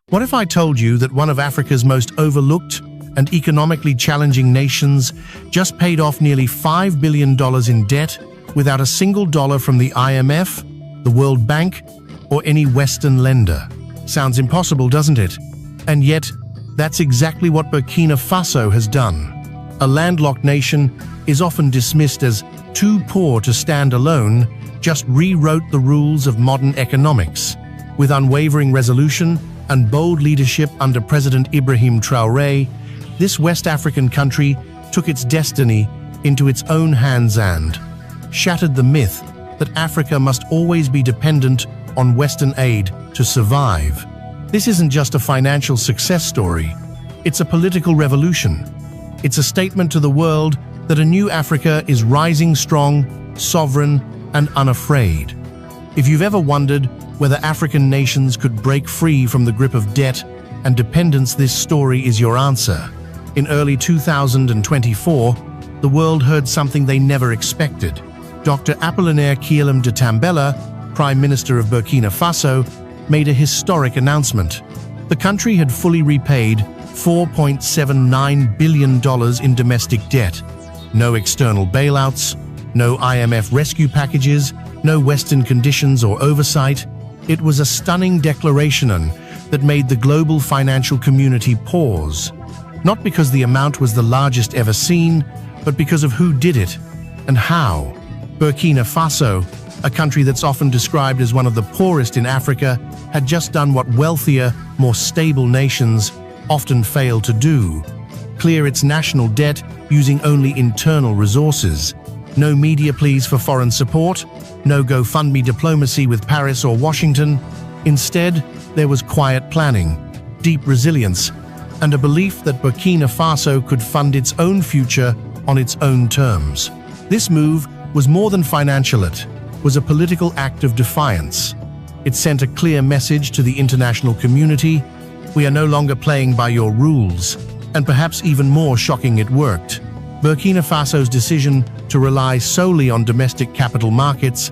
What if I told you that one of Africa's most overlooked and economically challenging nations just paid off nearly $5 billion in debt without a single dollar from the IMF, the World Bank, or any Western lender? Sounds impossible, doesn't it? And yet, that's exactly what Burkina Faso has done. A landlocked nation is often dismissed as too poor to stand alone, just rewrote the rules of modern economics. With unwavering resolution and bold leadership under President Ibrahim Traoré, this West African country took its destiny into its own hands and shattered the myth that Africa must always be dependent on Western aid to survive. This isn't just a financial success story, it's a political revolution. It's a statement to the world that a new Africa is rising strong, sovereign, and unafraid. If you've ever wondered whether African nations could break free from the grip of debt and dependence, this story is your answer. In early 2024, the world heard something they never expected. Dr. Apollinaire Guillaume de Tambela, Prime Minister of Burkina Faso, made a historic announcement. The country had fully repaid $4.79 billion in domestic debt. No external bailouts, no IMF rescue packages, no Western conditions or oversight. It was a stunning declaration that made the global financial community pause. Not because the amount was the largest ever seen, but because of who did it and how. Burkina Faso, a country that's often described as one of the poorest in Africa, had just done what wealthier, more stable nations often fail to do: clear its national debt using only internal resources. No media pleas for foreign support, no GoFundMe diplomacy with Paris or Washington. Instead, there was quiet planning, deep resilience, and a belief that Burkina Faso could fund its own future on its own terms. This move was more than financial, it was a political act of defiance. It sent a clear message to the international community: we are no longer playing by your rules. And perhaps even more shocking, it worked. Burkina Faso's decision to rely solely on domestic capital markets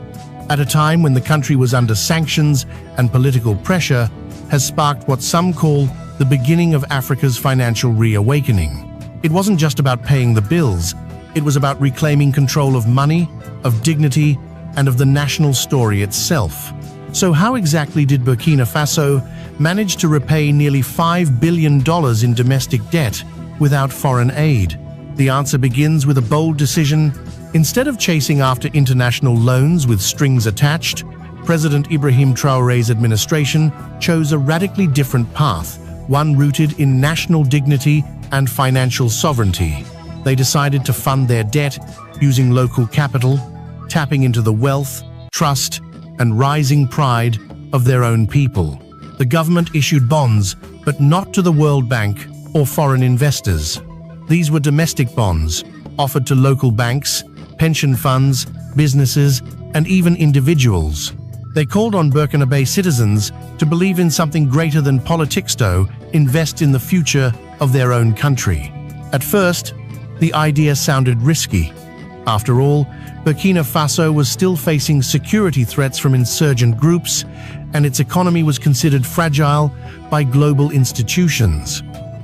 at a time when the country was under sanctions and political pressure has sparked what some call the beginning of Africa's financial reawakening. It wasn't just about paying the bills, it was about reclaiming control of money, of dignity, and of the national story itself. So how exactly did Burkina Faso manage to repay nearly $5 billion in domestic debt without foreign aid? The answer begins with a bold decision. Instead of chasing after international loans with strings attached, President Ibrahim Traoré's administration chose a radically different path, one rooted in national dignity and financial sovereignty. They decided to fund their debt using local capital, tapping into the wealth, trust, and rising pride of their own people. The government issued bonds, but not to the World Bank or foreign investors. These were domestic bonds, offered to local banks, pension funds, businesses, and even individuals. They called on Burkinabe citizens to believe in something greater than politics, to invest in the future of their own country. At first, the idea sounded risky. After all, Burkina Faso was still facing security threats from insurgent groups, and its economy was considered fragile by global institutions.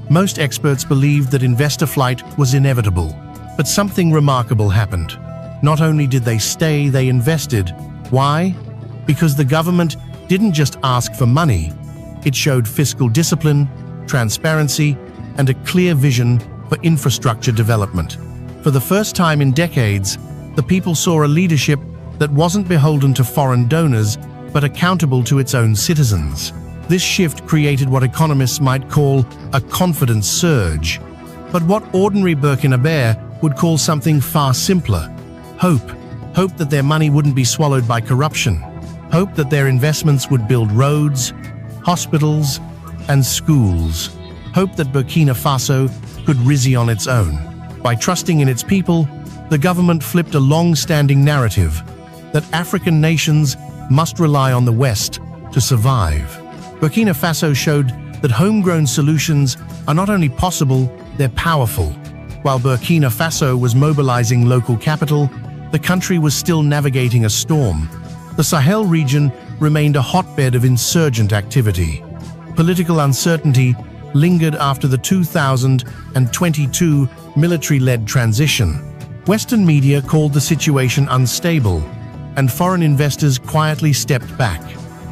Most experts believed that investor flight was inevitable. But something remarkable happened. Not only did they stay, they invested. Why? Because the government didn't just ask for money. It showed fiscal discipline, transparency, and a clear vision for infrastructure development. For the first time in decades, the people saw a leadership that wasn't beholden to foreign donors, but accountable to its own citizens. This shift created what economists might call a confidence surge, but what ordinary Burkinabe would call something far simpler: hope. Hope that their money wouldn't be swallowed by corruption. Hope that their investments would build roads, hospitals, and schools. Hope that Burkina Faso could rise on its own. By trusting in its people, the government flipped a long-standing narrative that African nations must rely on the West to survive. Burkina Faso showed that homegrown solutions are not only possible, they're powerful. While Burkina Faso was mobilizing local capital, the country was still navigating a storm. The Sahel region remained a hotbed of insurgent activity. Political uncertainty lingered after the 2022 military-led transition. Western media called the situation unstable, and foreign investors quietly stepped back.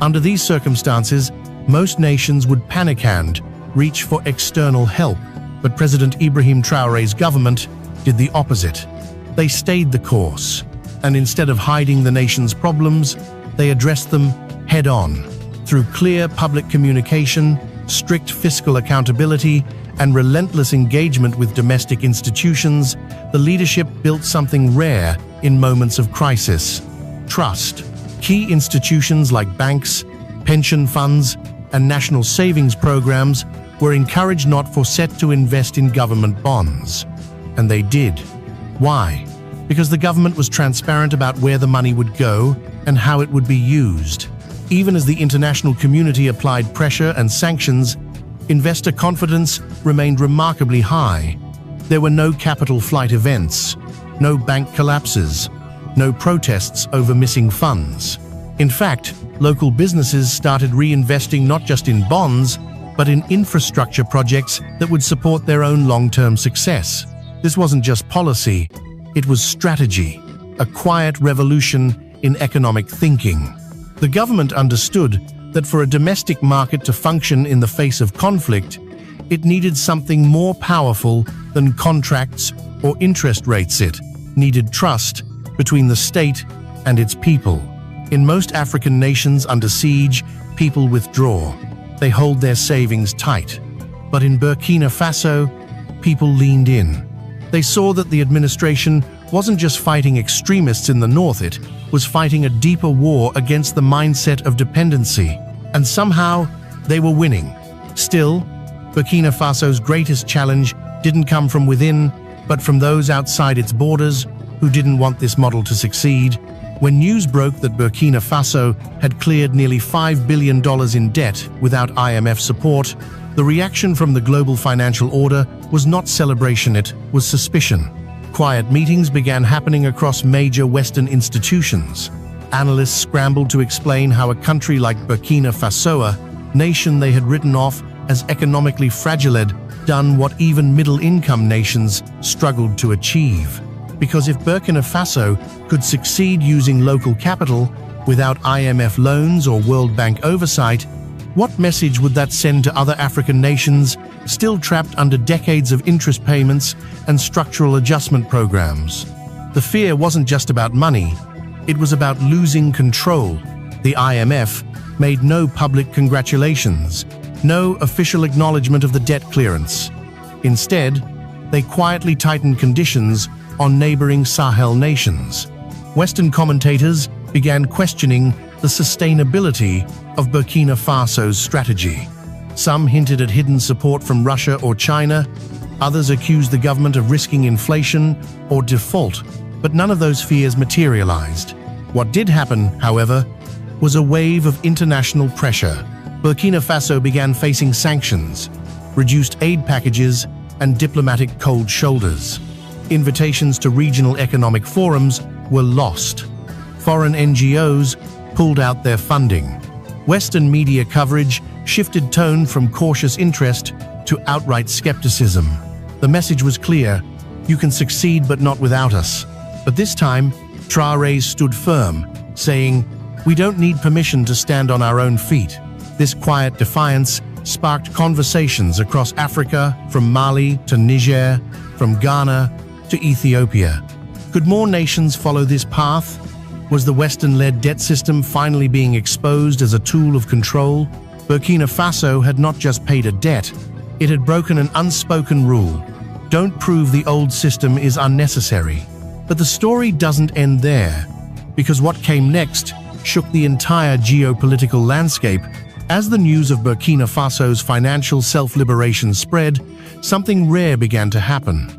Under these circumstances, most nations would panic and reach for external help, but President Ibrahim Traoré's government did the opposite. They stayed the course, and instead of hiding the nation's problems, they addressed them head-on. Through clear public communication, strict fiscal accountability, and relentless engagement with domestic institutions, the leadership built something rare in moments of crisis: trust. Key institutions like banks, pension funds, and national savings programs were encouraged, not forced, to invest in government bonds. And they did. Why? Because the government was transparent about where the money would go and how it would be used. Even as the international community applied pressure and sanctions, investor confidence remained remarkably high. There were no capital flight events, no bank collapses, no protests over missing funds. In fact, local businesses started reinvesting not just in bonds, but in infrastructure projects that would support their own long-term success. This wasn't just policy, it was strategy, a quiet revolution in economic thinking. The government understood that for a domestic market to function in the face of conflict, it needed something more powerful than contracts or interest rates. It needed trust between the state and its people. In most African nations under siege, people withdraw. They hold their savings tight. But in Burkina Faso, people leaned in. They saw that the administration wasn't just fighting extremists in the north, it was fighting a deeper war against the mindset of dependency. And somehow, they were winning. Still, Burkina Faso's greatest challenge didn't come from within, but from those outside its borders who didn't want this model to succeed. When news broke that Burkina Faso had cleared nearly $5 billion in debt without IMF support, the reaction from the global financial order was not celebration, it was suspicion. Quiet meetings began happening across major Western institutions. Analysts scrambled to explain how a country like Burkina Faso, a nation they had written off as economically fragile, had done what even middle-income nations struggled to achieve. Because if Burkina Faso could succeed using local capital without IMF loans or World Bank oversight, what message would that send to other African nations still trapped under decades of interest payments and structural adjustment programs? The fear wasn't just about money, it was about losing control. The IMF made no public congratulations, no official acknowledgement of the debt clearance. Instead, they quietly tightened conditions on neighboring Sahel nations. Western commentators began questioning the sustainability of Burkina Faso's strategy. Some hinted at hidden support from Russia or China, others accused the government of risking inflation or default, but none of those fears materialized. What did happen, however, was a wave of international pressure. Burkina Faso began facing sanctions, reduced aid packages, and diplomatic cold shoulders. Invitations to regional economic forums were lost. Foreign NGOs pulled out their funding. Western media coverage shifted tone from cautious interest to outright skepticism. The message was clear: you can succeed but not without us. But this time, Traoré stood firm, saying, "We don't need permission to stand on our own feet." This quiet defiance sparked conversations across Africa, from Mali to Niger, from Ghana to Ethiopia. Could more nations follow this path? Was the Western-led debt system finally being exposed as a tool of control? Burkina Faso had not just paid a debt, it had broken an unspoken rule. Don't prove the old system is unnecessary. But the story doesn't end there, because what came next shook the entire geopolitical landscape. As the news of Burkina Faso's financial self-liberation spread, something rare began to happen.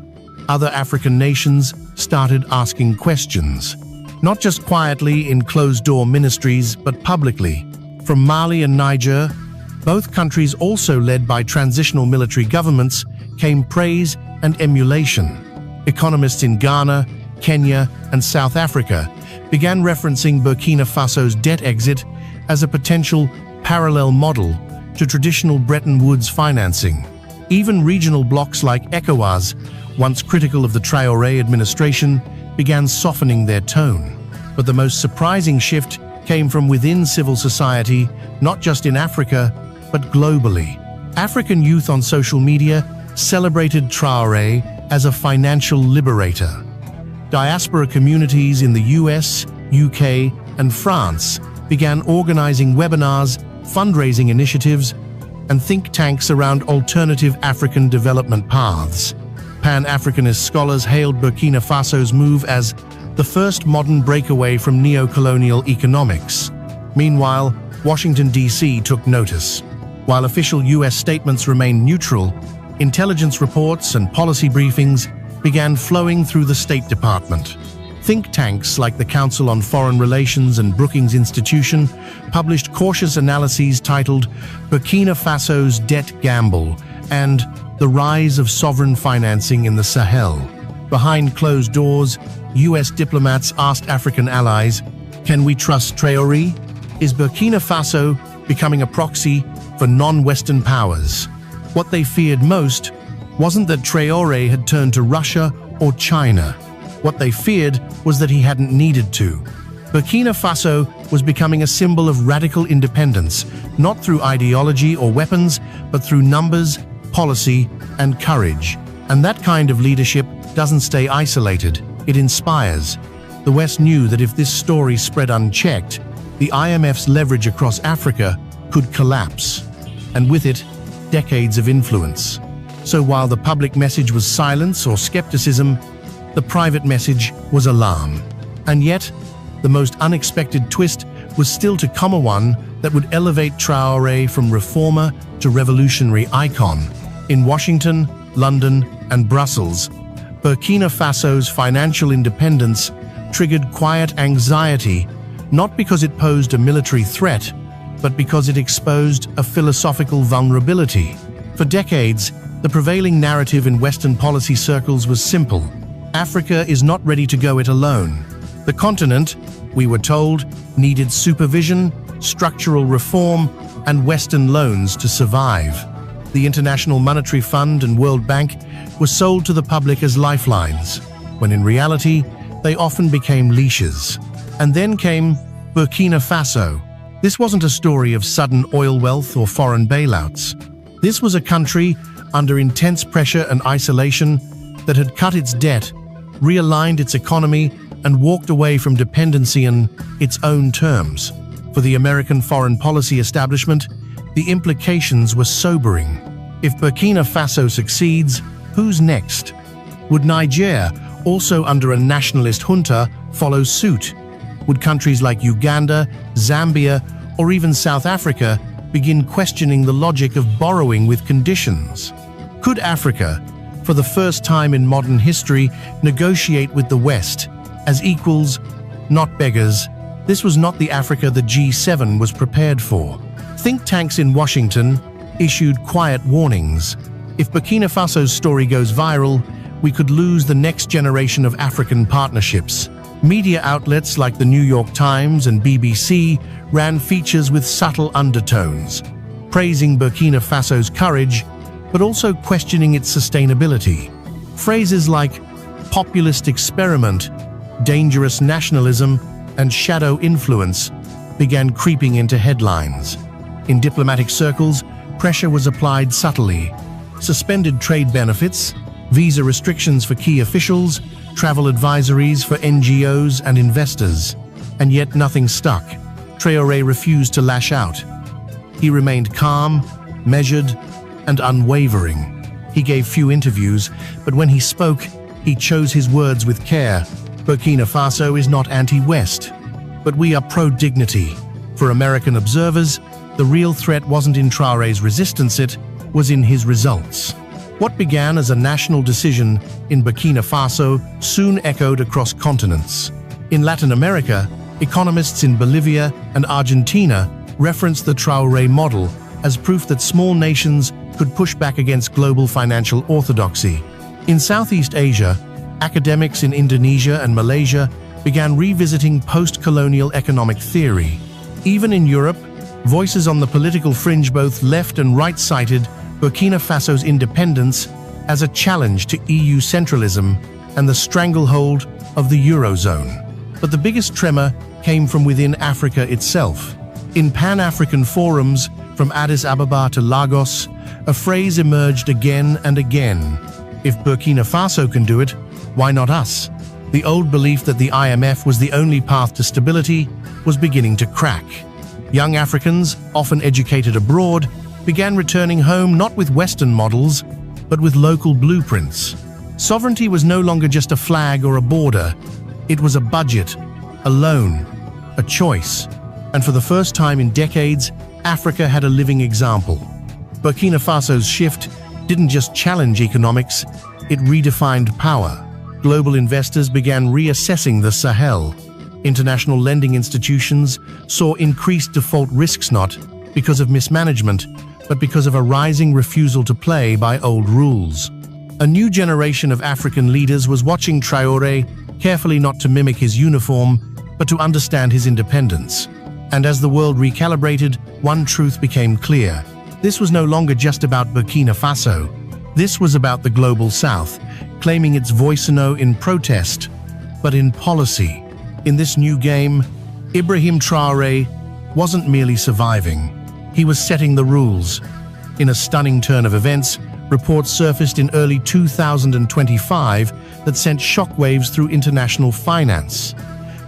Other African nations started asking questions, not just quietly in closed-door ministries, but publicly. From Mali and Niger, both countries also led by transitional military governments, came praise and emulation. Economists in Ghana, Kenya, and South Africa began referencing Burkina Faso's debt exit as a potential parallel model, to traditional Bretton Woods financing. Even regional blocs like ECOWAS, once critical of the Traoré administration, began softening their tone. But the most surprising shift came from within civil society, not just in Africa, but globally. African youth on social media celebrated Traoré as a financial liberator. Diaspora communities in the US, UK, and France began organizing webinars, fundraising initiatives, and think tanks around alternative African development paths. Pan-Africanist scholars hailed Burkina Faso's move as the first modern breakaway from neocolonial economics. Meanwhile, Washington, D.C. took notice. While official U.S. statements remained neutral, intelligence reports and policy briefings began flowing through the State Department. Think tanks like the Council on Foreign Relations and Brookings Institution published cautious analyses titled Burkina Faso's Debt Gamble and The Rise of Sovereign Financing in the Sahel. Behind closed doors, U.S. diplomats asked African allies, "Can we trust Traoré? Is Burkina Faso becoming a proxy for non-Western powers?" What they feared most wasn't that Traoré had turned to Russia or China. What they feared was that he hadn't needed to. Burkina Faso was becoming a symbol of radical independence, not through ideology or weapons, but through numbers, policy, and courage. And that kind of leadership doesn't stay isolated, it inspires. The West knew that if this story spread unchecked, the IMF's leverage across Africa could collapse, and with it, decades of influence. So while the public message was silence or skepticism, the private message was alarm. And yet, the most unexpected twist was still to come, one that would elevate Traoré from reformer to revolutionary icon. In Washington, London, and Brussels, Burkina Faso's financial independence triggered quiet anxiety, not because it posed a military threat, but because it exposed a philosophical vulnerability. For decades, the prevailing narrative in Western policy circles was simple: Africa is not ready to go it alone. The continent, we were told, needed supervision, structural reform, and Western loans to survive. The International Monetary Fund and World Bank were sold to the public as lifelines, when in reality, they often became leashes. And then came Burkina Faso. This wasn't a story of sudden oil wealth or foreign bailouts. This was a country under intense pressure and isolation that had cut its debt, realigned its economy, and walked away from dependency on its own terms. For the American foreign policy establishment, the implications were sobering. If Burkina Faso succeeds, who's next? Would Niger, also under a nationalist junta, follow suit? Would countries like Uganda, Zambia, or even South Africa begin questioning the logic of borrowing with conditions? Could Africa, for the first time in modern history, negotiate with the West as equals, not beggars? This was not the Africa the G7 was prepared for. Think tanks in Washington issued quiet warnings. If Burkina Faso's story goes viral, we could lose the next generation of African partnerships. Media outlets like the New York Times and BBC ran features with subtle undertones, praising Burkina Faso's courage, but also questioning its sustainability. Phrases like populist experiment, dangerous nationalism, and shadow influence began creeping into headlines. In diplomatic circles, pressure was applied subtly. Suspended trade benefits, visa restrictions for key officials, travel advisories for NGOs and investors. And yet nothing stuck. Traoré refused to lash out. He remained calm, measured, and unwavering. He gave few interviews, but when he spoke, he chose his words with care. Burkina Faso is not anti-West, but we are pro-dignity. For American observers, the real threat wasn't in Traoré's resistance, it was in his results. What began as a national decision in Burkina Faso soon echoed across continents. In Latin America, economists in Bolivia and Argentina referenced the Traoré model as proof that small nations could push back against global financial orthodoxy. In Southeast Asia, academics in Indonesia and Malaysia began revisiting post-colonial economic theory. Even in Europe, Voices on the political fringe, both left and right, cited Burkina Faso's independence as a challenge to EU centralism and the stranglehold of the Eurozone. But the biggest tremor came from within Africa itself. In Pan-African forums, from Addis Ababa to Lagos, a phrase emerged again and again: if Burkina Faso can do it, why not us? The old belief that the IMF was the only path to stability was beginning to crack. Young Africans, often educated abroad, began returning home not with Western models, but with local blueprints. Sovereignty was no longer just a flag or a border. It was a budget, a loan, a choice. And for the first time in decades, Africa had a living example. Burkina Faso's shift didn't just challenge economics, it redefined power. Global investors began reassessing the Sahel. International lending institutions saw increased default risks, not because of mismanagement, but because of a rising refusal to play by old rules. A new generation of African leaders was watching Traoré carefully, not to mimic his uniform, but to understand his independence. And as the world recalibrated, one truth became clear. This was no longer just about Burkina Faso. This was about the global South, claiming its voice no in protest, but in policy. In this new game, Ibrahim Traoré wasn't merely surviving. He was setting the rules. In a stunning turn of events, reports surfaced in early 2025 that sent shockwaves through international finance.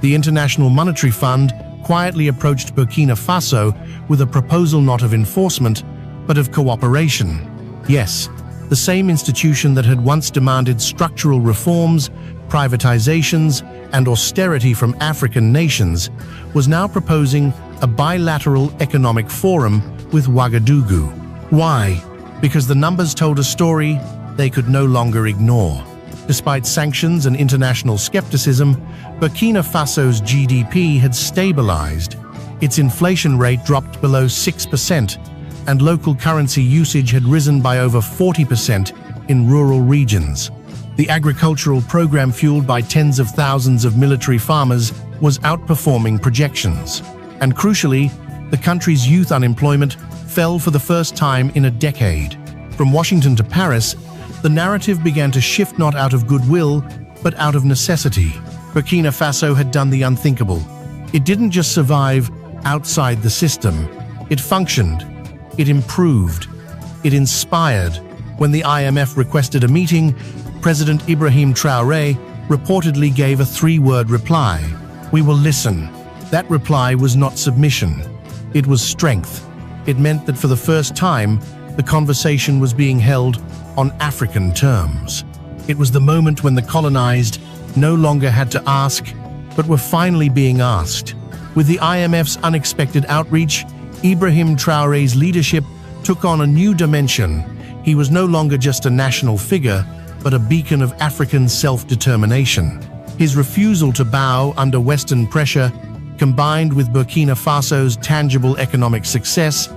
The International Monetary Fund quietly approached Burkina Faso with a proposal not of enforcement, but of cooperation. Yes, the same institution that had once demanded structural reforms, privatizations, and austerity from African nations was now proposing a bilateral economic forum with Ouagadougou. Why? Because the numbers told a story they could no longer ignore. Despite sanctions and international skepticism, Burkina Faso's GDP had stabilized. Its inflation rate dropped below 6%, and local currency usage had risen by over 40% in rural regions. The agricultural program, fueled by tens of thousands of military farmers, was outperforming projections. And crucially, the country's youth unemployment fell for the first time in a decade. From Washington to Paris, the narrative began to shift, not out of goodwill, but out of necessity. Burkina Faso had done the unthinkable. It didn't just survive outside the system. It functioned. It improved. It inspired. When the IMF requested a meeting, President Ibrahim Traoré reportedly gave a three-word reply: "We will listen." That reply was not submission. It was strength. It meant that for the first time, the conversation was being held on African terms. It was the moment when the colonized no longer had to ask, but were finally being asked. With the IMF's unexpected outreach, Ibrahim Traoré's leadership took on a new dimension. He was no longer just a national figure, but a beacon of African self-determination. His refusal to bow under Western pressure, combined with Burkina Faso's tangible economic success,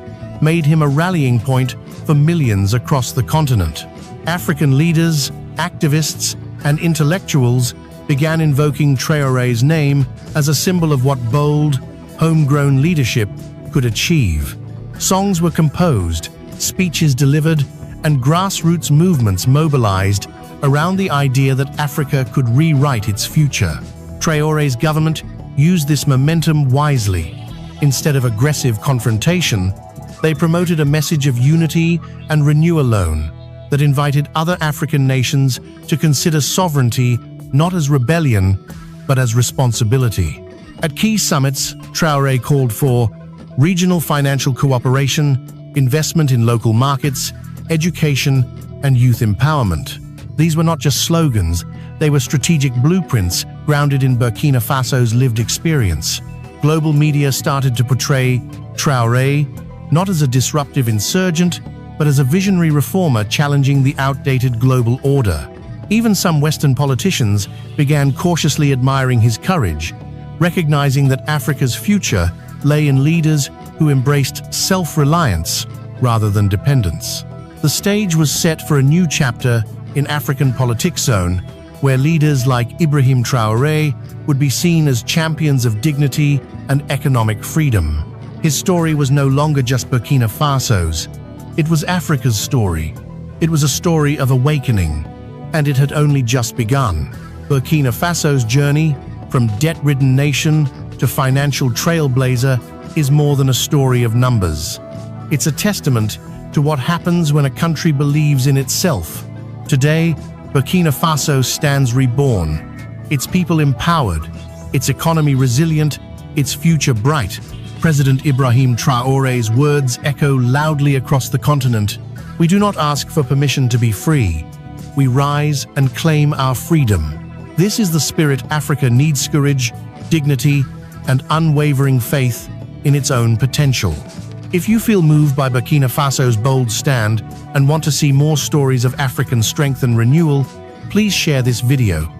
made him a rallying point for millions across the continent. African leaders, activists, and intellectuals began invoking Traoré's name as a symbol of what bold, homegrown leadership could achieve. Songs were composed, speeches delivered, and grassroots movements mobilized around the idea that Africa could rewrite its future. Traoré's government used this momentum wisely. Instead of aggressive confrontation, they promoted a message of unity and renewal alone that invited other African nations to consider sovereignty not as rebellion, but as responsibility. At key summits, Traoré called for regional financial cooperation, investment in local markets, education, and youth empowerment. These were not just slogans, they were strategic blueprints grounded in Burkina Faso's lived experience. Global media started to portray Traoré not as a disruptive insurgent, but as a visionary reformer challenging the outdated global order. Even some Western politicians began cautiously admiring his courage, recognizing that Africa's future lay in leaders who embraced self-reliance rather than dependence. The stage was set for a new chapter in African politics zone, where leaders like Ibrahim Traoré would be seen as champions of dignity and economic freedom. His story was no longer just Burkina Faso's. It was Africa's story. It was a story of awakening, and it had only just begun. Burkina Faso's journey, from debt-ridden nation to financial trailblazer, is more than a story of numbers. It's a testament to what happens when a country believes in itself. Today, Burkina Faso stands reborn, its people empowered, its economy resilient, its future bright. President Ibrahim Traoré's words echo loudly across the continent. We do not ask for permission to be free. We rise and claim our freedom. This is the spirit Africa needs: courage, dignity, and unwavering faith in its own potential. If you feel moved by Burkina Faso's bold stand and want to see more stories of African strength and renewal, please share this video.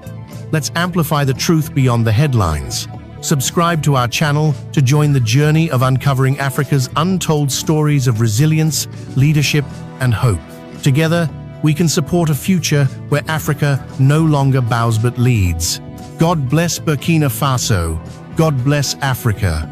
Let's amplify the truth beyond the headlines. Subscribe to our channel to join the journey of uncovering Africa's untold stories of resilience, leadership, and hope. Together, we can support a future where Africa no longer bows but leads. God bless Burkina Faso. God bless Africa.